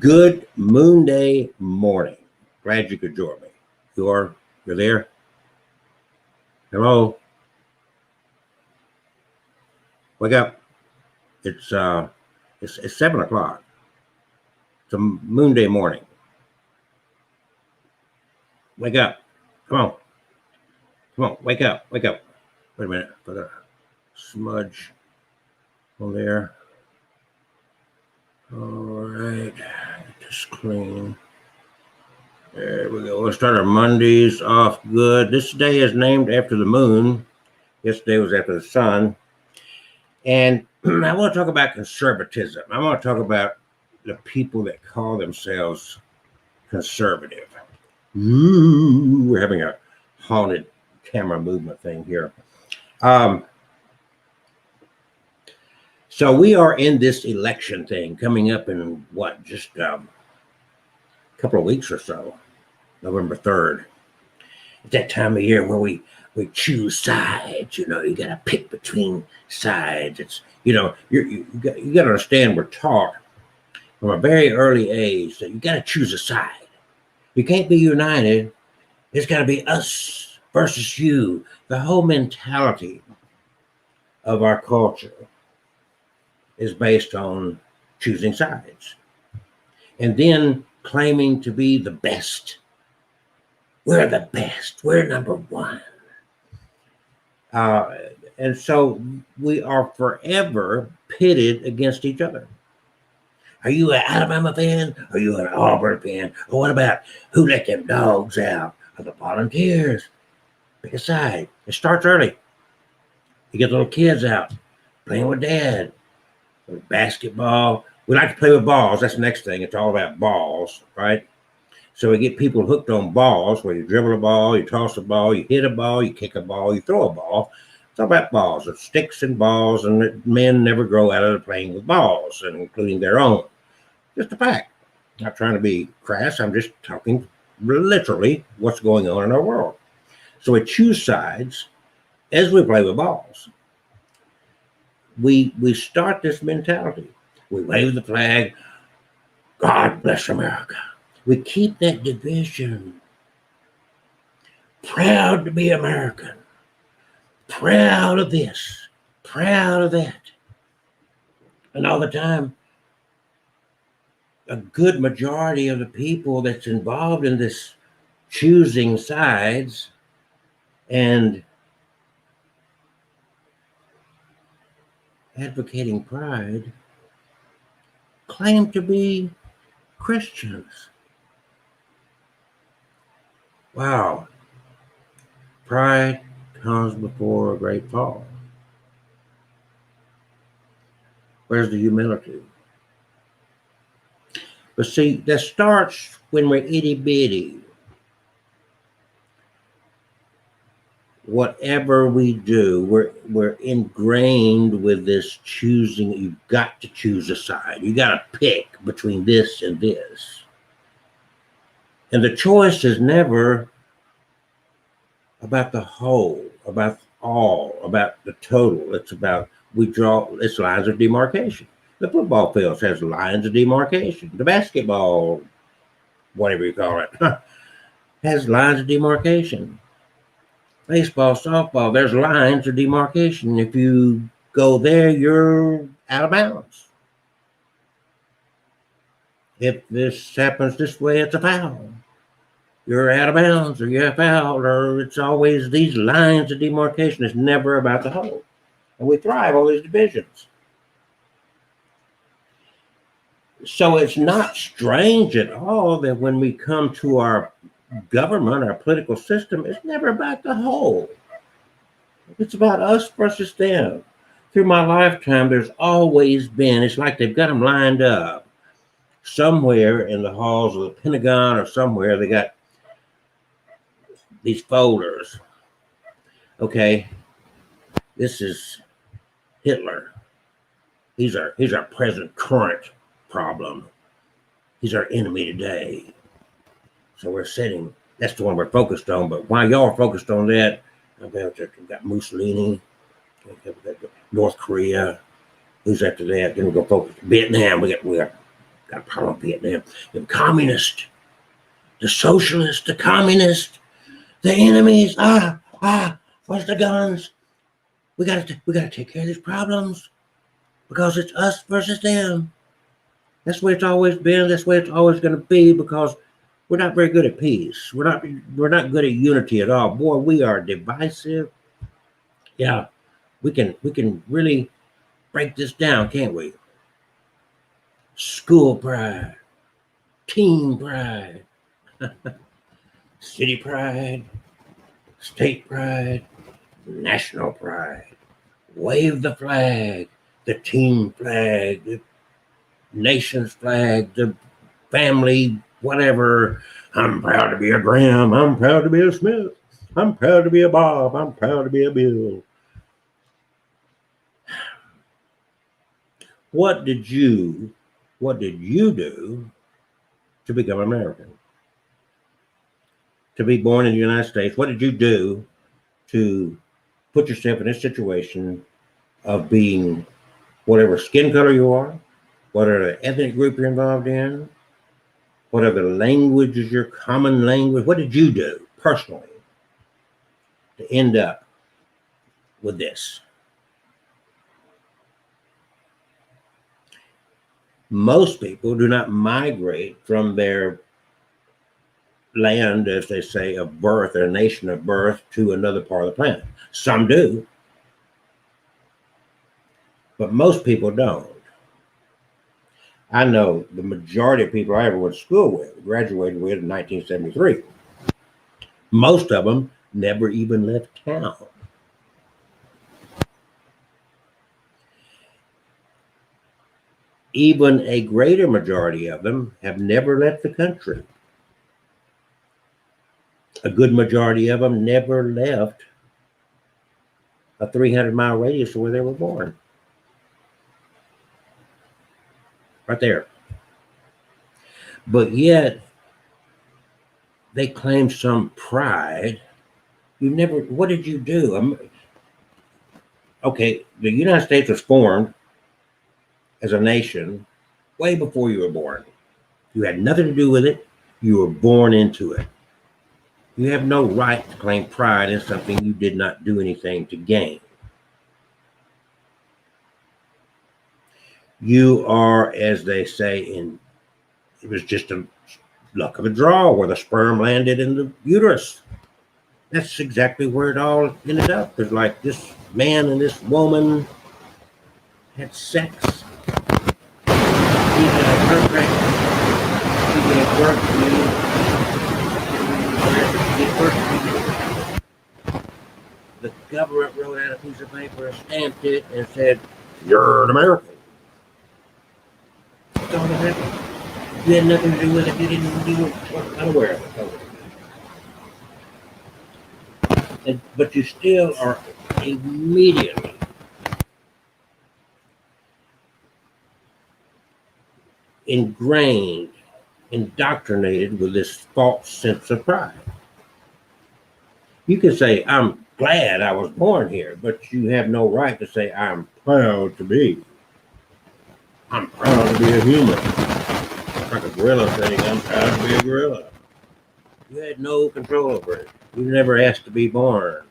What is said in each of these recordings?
Good Moon Day morning. Glad you could join me. You're there? Hello? Wake up. It's 7 o'clock. It's a Moon Day morning. Wake up. Come on. Come on. Wake up. Wake up. Wait a minute. Put a smudge on there. All right. Get this clean. There we go. We'll start our Mondays off good. This day is named after the moon. Yesterday was after the sun. And I want to talk about conservatism. I want to talk about the people that call themselves conservative. Ooh, we're having a haunted camera movement thing here. So we are in this election thing coming up in just a couple of weeks or so, November 3rd. It's that time of year where we choose sides. You got to pick between sides. It's you got to understand we're taught from a very early age that you got to choose a side. You can't be united. It's got to be us versus you. The whole mentality of our culture is based on choosing sides and then claiming to be the best. We're the best. We're number one. And so we are forever pitted against each other. Are you an Alabama fan? Are you an Auburn fan? Or what about who let them dogs out? Or the Volunteers? Pick a side. It starts early. You get little kids out playing with dad. With basketball. We like to play with balls. That's the next thing. It's all about balls, right? So we get people hooked on balls where you dribble a ball, you toss a ball, you hit a ball, you kick a ball, you throw a ball. It's all about balls. It's sticks and balls, and men never grow out of playing with balls, and including their own. Just a fact. Not trying to be crass. I'm just talking literally what's going on in our world. So we choose sides as we play with balls. We start this mentality. We wave the flag. God bless America. We keep that division. Proud to be American. Proud of this. Proud of that. And all the time, a good majority of the people that's involved in this choosing sides and advocating pride claim to be Christians. Wow. Pride comes before a great fall. Where's the humility? But see, that starts when we're itty bitty. Whatever we do, we're ingrained with this choosing. You've got to choose a side. You got to pick between this and this. And the choice is never about the whole, about all, about the total. It's about it's lines of demarcation. The football field has lines of demarcation. The basketball, whatever you call it, has lines of demarcation. Baseball, softball, there's lines of demarcation. If you go there, you're out of bounds. If this happens this way, it's a foul. You're out of bounds, or you're fouled, or it's always these lines of demarcation. It's never about the whole. And we thrive on these divisions. So it's not strange at all that when we come to our government, our political system, it's never about the whole. It's about us versus them. Through my lifetime, there's always been, it's like they've got them lined up. Somewhere in the halls of the Pentagon or somewhere, they got these folders. Okay, this is Hitler. He's our present current problem. He's our enemy today. So we're setting, that's the one we're focused on. But while y'all are focused on that, we've got Mussolini, North Korea. Who's after that? Then we go focus Vietnam. We got got a problem with Vietnam. The communist, the socialist, the communist, the enemies. Where's the guns? We gotta take care of these problems because it's us versus them. That's the way it's always been. That's the way it's always going to be because we're not very good at peace. We're not good at unity at all. Boy, we are divisive. Yeah, we can really break this down, can't we? School pride, team pride, city pride, state pride, national pride. Wave the flag, the team flag, the nation's flag, the family, whatever. I'm proud to be a Graham. I'm proud to be a Smith. I'm proud to be a Bob. I'm proud to be a Bill. What did you do to become American? To be born in the United States? What did you do to put yourself in this situation of being whatever skin color you are, whatever ethnic group you're involved in, whatever language is your common language? What did you do personally to end up with this? Most people do not migrate from their land, as they say, of birth, their nation of birth, to another part of the planet. Some do, but most people don't. I know the majority of people I ever went to school with, graduated with in 1973. Most of them never even left town. Even a greater majority of them have never left the country. A good majority of them never left a 300-mile radius of where they were born. Right there. But yet, they claim some pride. What did you do? Okay, the United States was formed as a nation way before you were born. You had nothing to do with it. You were born into it. You have no right to claim pride in something you did not do anything to gain. You are, as they say, it was just a luck of a draw where the sperm landed in the uterus. That's exactly where it all ended up. It's like this man and this woman had sex. He had perfect. He gave birth to you. The government wrote out a piece of paper and stamped it and said, "You're an American." That's all that happened. You had nothing to do with it. You didn't do it. Unaware of it. But you still are immediately ingrained, indoctrinated with this false sense of pride. You can say, "I'm glad I was born here," but you have no right to say, "I'm proud to be. I'm proud to be a human." It's like a gorilla saying, "I'm proud to be a gorilla." You had no control over it. You never asked to be born.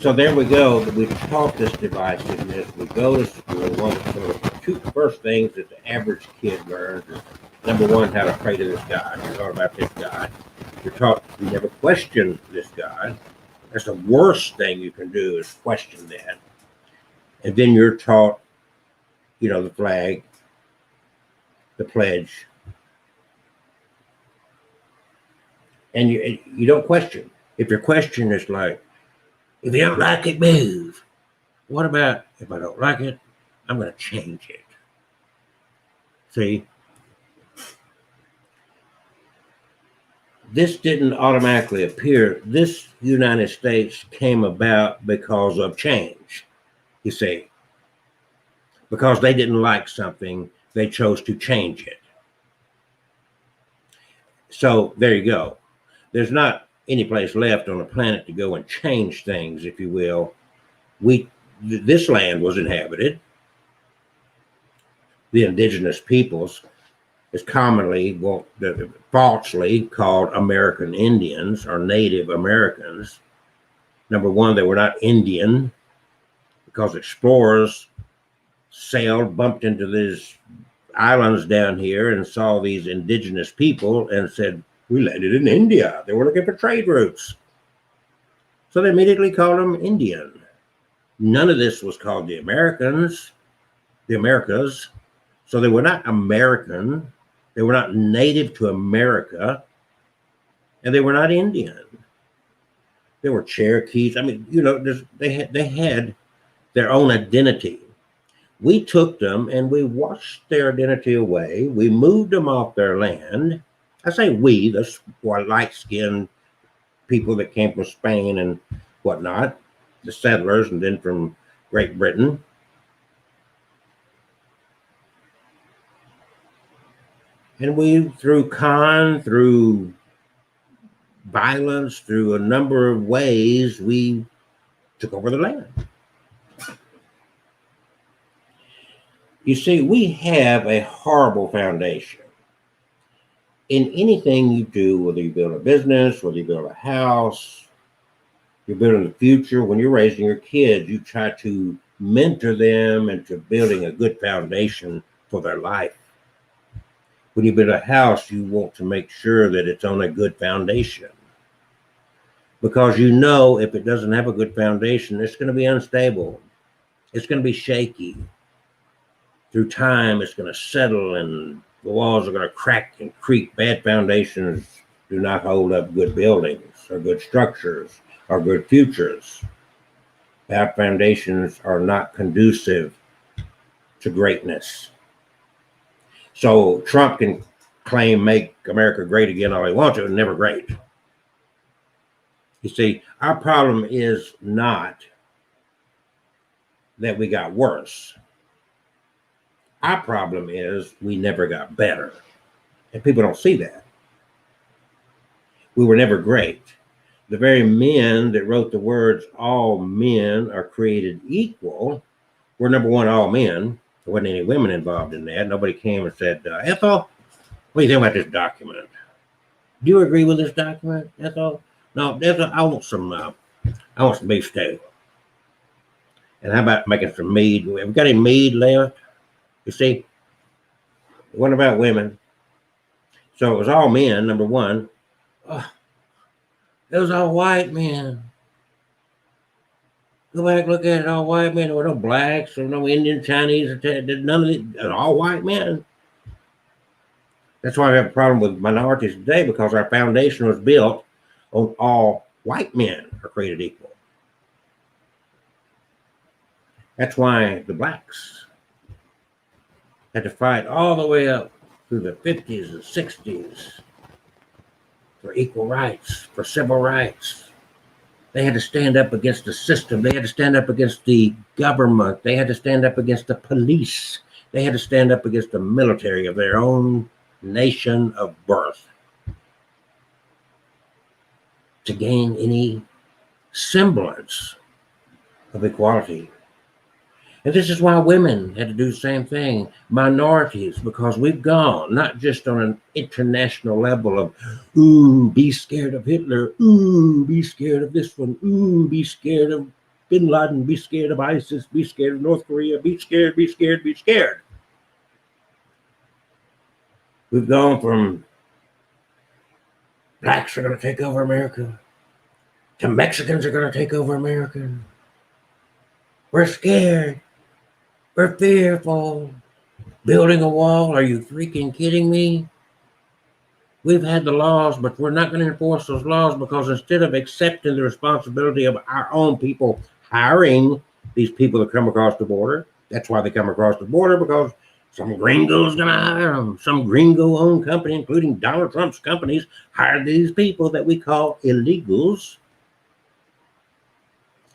So there we go. We taught this divisiveness. We go to school. One of the two first things that the average kid learns is, number one, how to pray to this God. You're taught about this God. You're taught you never question this God. That's the worst thing you can do is question that. And then you're taught, the flag, the pledge. And you don't question. If your question is like, "If you don't like it, move." What about, "If I don't like it, I'm going to change it"? See? This didn't automatically appear. This United States came about because of change, you see. Because they didn't like something, they chose to change it. So there you go. There's not any place left on the planet to go and change things, if you will. This land was inhabited. the indigenous peoples is commonly, falsely called American Indians or Native Americans. Number one, they were not Indian because explorers sailed, bumped into these islands down here and saw these indigenous people and said, we landed in India. They were looking for trade routes. So they immediately called them Indian. None of this was called the Americans, the Americas. So they were not American. They were not native to America. And they were not Indian. They were Cherokees. I mean, they had their own identity. We took them and we washed their identity away. We moved them off their land. I say we, the light-skinned people that came from Spain and whatnot, the settlers, and then from Great Britain. And we, through violence, through a number of ways, we took over the land. You see, we have a horrible foundation. In anything you do, whether you build a business, whether you build a house, you're building the future, when you're raising your kids, you try to mentor them into building a good foundation for their life. When you build a house, you want to make sure that it's on a good foundation. Because if it doesn't have a good foundation, it's going to be unstable. It's going to be shaky. Through time, it's going to settle and the walls are going to crack and creak. Bad foundations do not hold up good buildings or good structures or good futures. Bad foundations are not conducive to greatness. So Trump can claim make America great again all he wants to, and never great. You see, our problem is not that we got worse. Our problem is we never got better. And people don't see that. We were never great. The very men that wrote the words, all men are created equal, were number one, all men. There wasn't any women involved in that. Nobody came and said, Ethel, what do you think about this document? Do you agree with this document, Ethel? No, Ethel, I want some beef stew. And how about making some mead? Have we got any mead left? You see, it wasn't about women. So it was all men, number one. Oh, it was all white men. Go back, look at it, all white men. There were no blacks or no Indian, Chinese, none of it. All white men. That's why we have a problem with minorities today, because our foundation was built on all white men are created equal. That's why the blacks had to fight all the way up through the 50s and 60s for equal rights, for civil rights. They had to stand up against the system. They had to stand up against the government. They had to stand up against the police. They had to stand up against the military of their own nation of birth to gain any semblance of equality. And this is why women had to do the same thing, minorities, because we've gone, not just on an international level of, ooh, be scared of Hitler, ooh, be scared of this one, ooh, be scared of Bin Laden, be scared of ISIS, be scared of North Korea, be scared, be scared, be scared. We've gone from blacks are going to take over America to Mexicans are going to take over America. We're scared. We're fearful. Building a wall? Are you freaking kidding me? We've had the laws, but we're not going to enforce those laws because instead of accepting the responsibility of our own people hiring these people to come across the border, that's why they come across the border, because some gringo's going to hire them. Some gringo-owned company, including Donald Trump's companies, hired these people that we call illegals.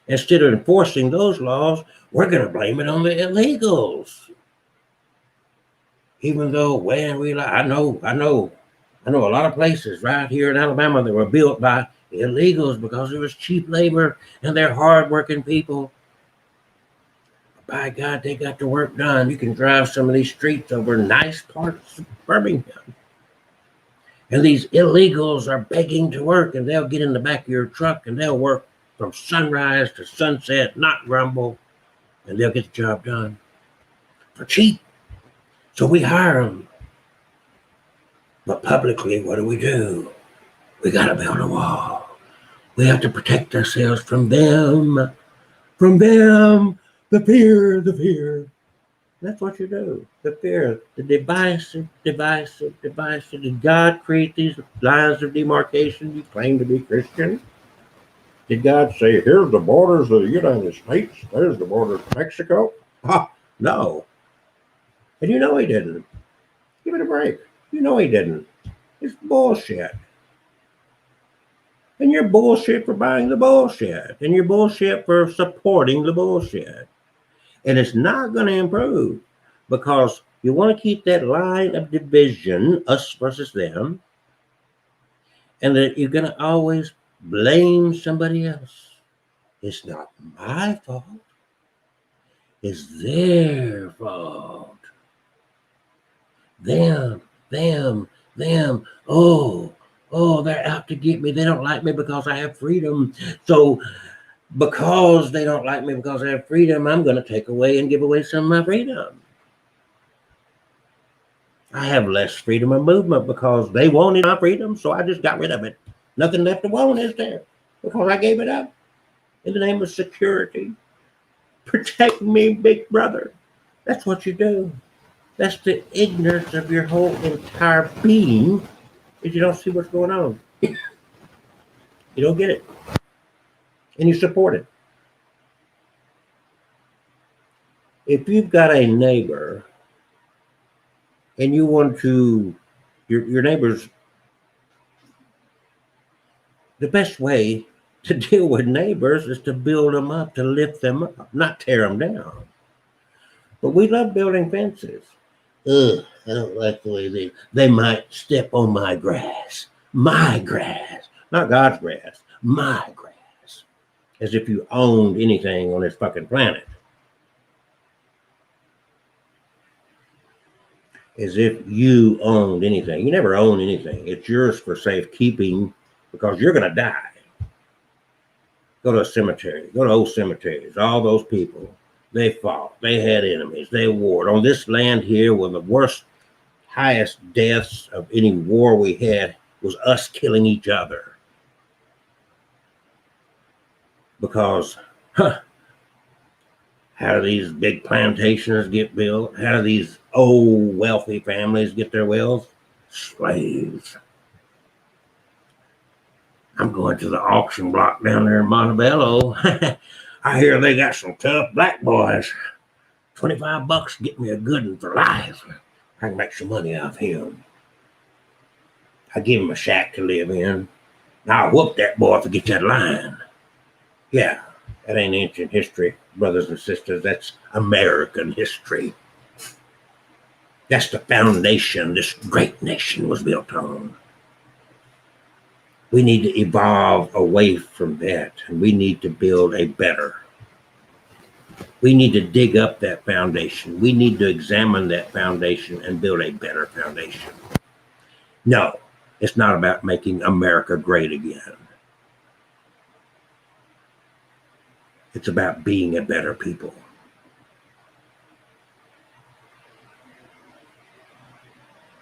Instead of enforcing those laws, we're going to blame it on the illegals. Even though, I know a lot of places right here in Alabama that were built by illegals because it was cheap labor and they're hardworking people. By God, they got the work done. You can drive some of these streets over nice parts of Birmingham. And these illegals are begging to work, and they'll get in the back of your truck and they'll work from sunrise to sunset, not grumble, and they'll get the job done for cheap. So we hire them. But publicly, what do? We got to build a wall. We have to protect ourselves from them. From them. The fear. That's what you do. The fear. The divisive. Did God create these lines of demarcation? You claim to be Christian. Did God say, here's the borders of the United States, there's the borders of Mexico? No. And you know he didn't. Give it a break. You know he didn't. It's bullshit. And you're bullshit for buying the bullshit. And you're bullshit for supporting the bullshit. And it's not going to improve because you want to keep that line of division, us versus them, and that you're going to always blame somebody else. It's not my fault. It's their fault. Them. Oh, they're out to get me. They don't like me because I have freedom. So because they don't like me because I have freedom, I'm going to take away and give away some of my freedom. I have less freedom of movement because they wanted my freedom, so I just got rid of it. Nothing left to want, is there? Because I gave it up in the name of security. Protect me, big brother. That's what you do. That's the ignorance of your whole entire being, is you don't see what's going on. You don't get it. And you support it. If you've got a neighbor and you want to, your neighbors, the best way to deal with neighbors is to build them up, to lift them up, not tear them down. But we love building fences. Ugh, I don't like the way they might step on my grass. My grass. Not God's grass. My grass. As if you owned anything on this fucking planet. As if you owned anything. You never own anything. It's yours for safekeeping because you're going to die. Go to a cemetery. Go to old cemeteries. All those people. They fought. They had enemies. They warred. On this land here, where the worst, highest deaths of any war we had was us killing each other. Because, how do these big plantations get built? How do these old, wealthy families get their wealth? Slaves. I'm going to the auction block down there in Montebello. I hear they got some tough black boys. $25 get me a good one for life. I can make some money off him. I give him a shack to live in. Now I'll whoop that boy if I get that line. Yeah, that ain't ancient history, brothers and sisters. That's American history. That's the foundation this great nation was built on. We need to evolve away from that, and we need to build a better. We need to dig up that foundation. We need to examine that foundation and build a better foundation. No, it's not about making America great again. It's about being a better people.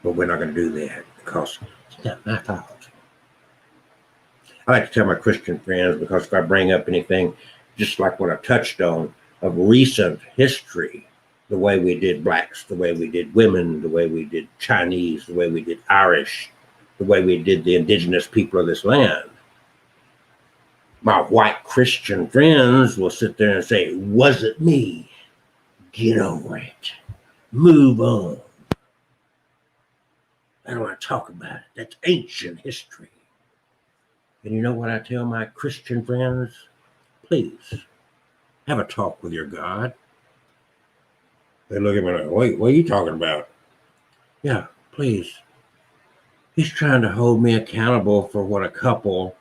But we're not going to do that because it's not my fault. I like to tell my Christian friends, because if I bring up anything, just like what I touched on, of recent history, the way we did blacks, the way we did women, the way we did Chinese, the way we did Irish, the way we did the indigenous people of this land, my white Christian friends will sit there and say, wasn't me. Get over it. Move on. I don't want to talk about it. That's ancient history. And you know what I tell my Christian friends? Please, have a talk with your God. They look at me like, wait, what are you talking about? Yeah, please. He's trying to hold me accountable for what a couple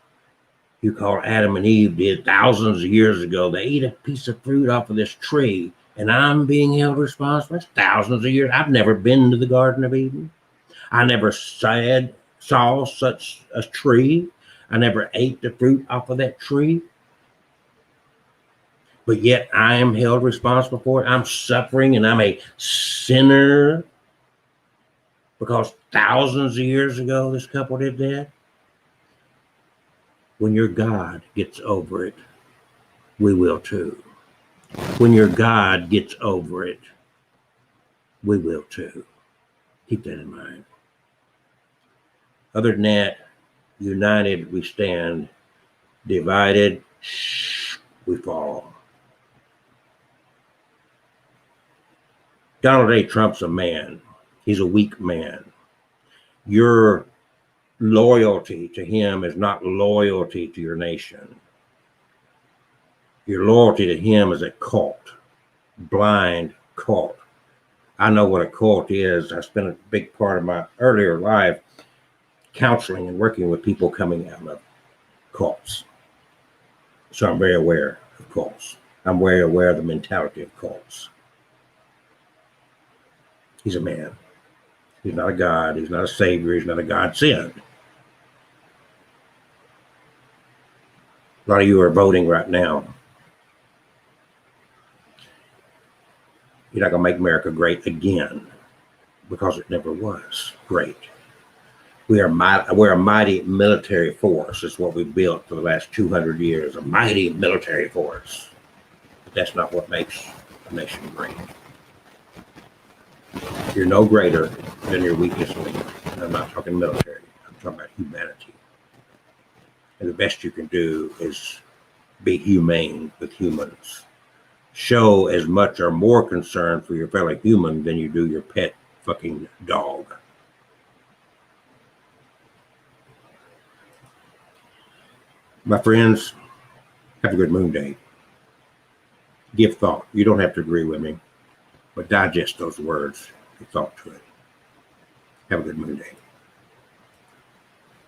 you call Adam and Eve did thousands of years ago. They ate a piece of fruit off of this tree, and I'm being held responsible. That's thousands of years. I've never been to the Garden of Eden. I never saw such a tree. I never ate the fruit off of that tree. But yet I am held responsible for it. I'm suffering and I'm a sinner because thousands of years ago this couple did that. When your God gets over it, we will too. When your God gets over it, we will too. Keep that in mind. Other than that, united we stand, divided we fall. Donald J. Trump's a man. He's a weak man. Your loyalty to him is not loyalty to your nation. Your loyalty to him is a cult, blind cult. I know what a cult is. I spent a big part of my earlier life counseling and working with people coming out of cults. So I'm very aware of cults. I'm very aware of the mentality of cults. He's a man. He's not a God. He's not a savior. He's not a God sent. A lot of you are voting right now. You're not going to make America great again because it never was great. We're a mighty military force. It's what we've built for the last 200 years, a mighty military force. But that's not what makes a nation great. You're no greater than your weakest link. And I'm not talking military. I'm talking about humanity. And the best you can do is be humane with humans. Show as much or more concern for your fellow human than you do your pet fucking dog. My friends, have a good moon day. Give thought. You don't have to agree with me, but digest those words. Give thought to it. Have a good moon day.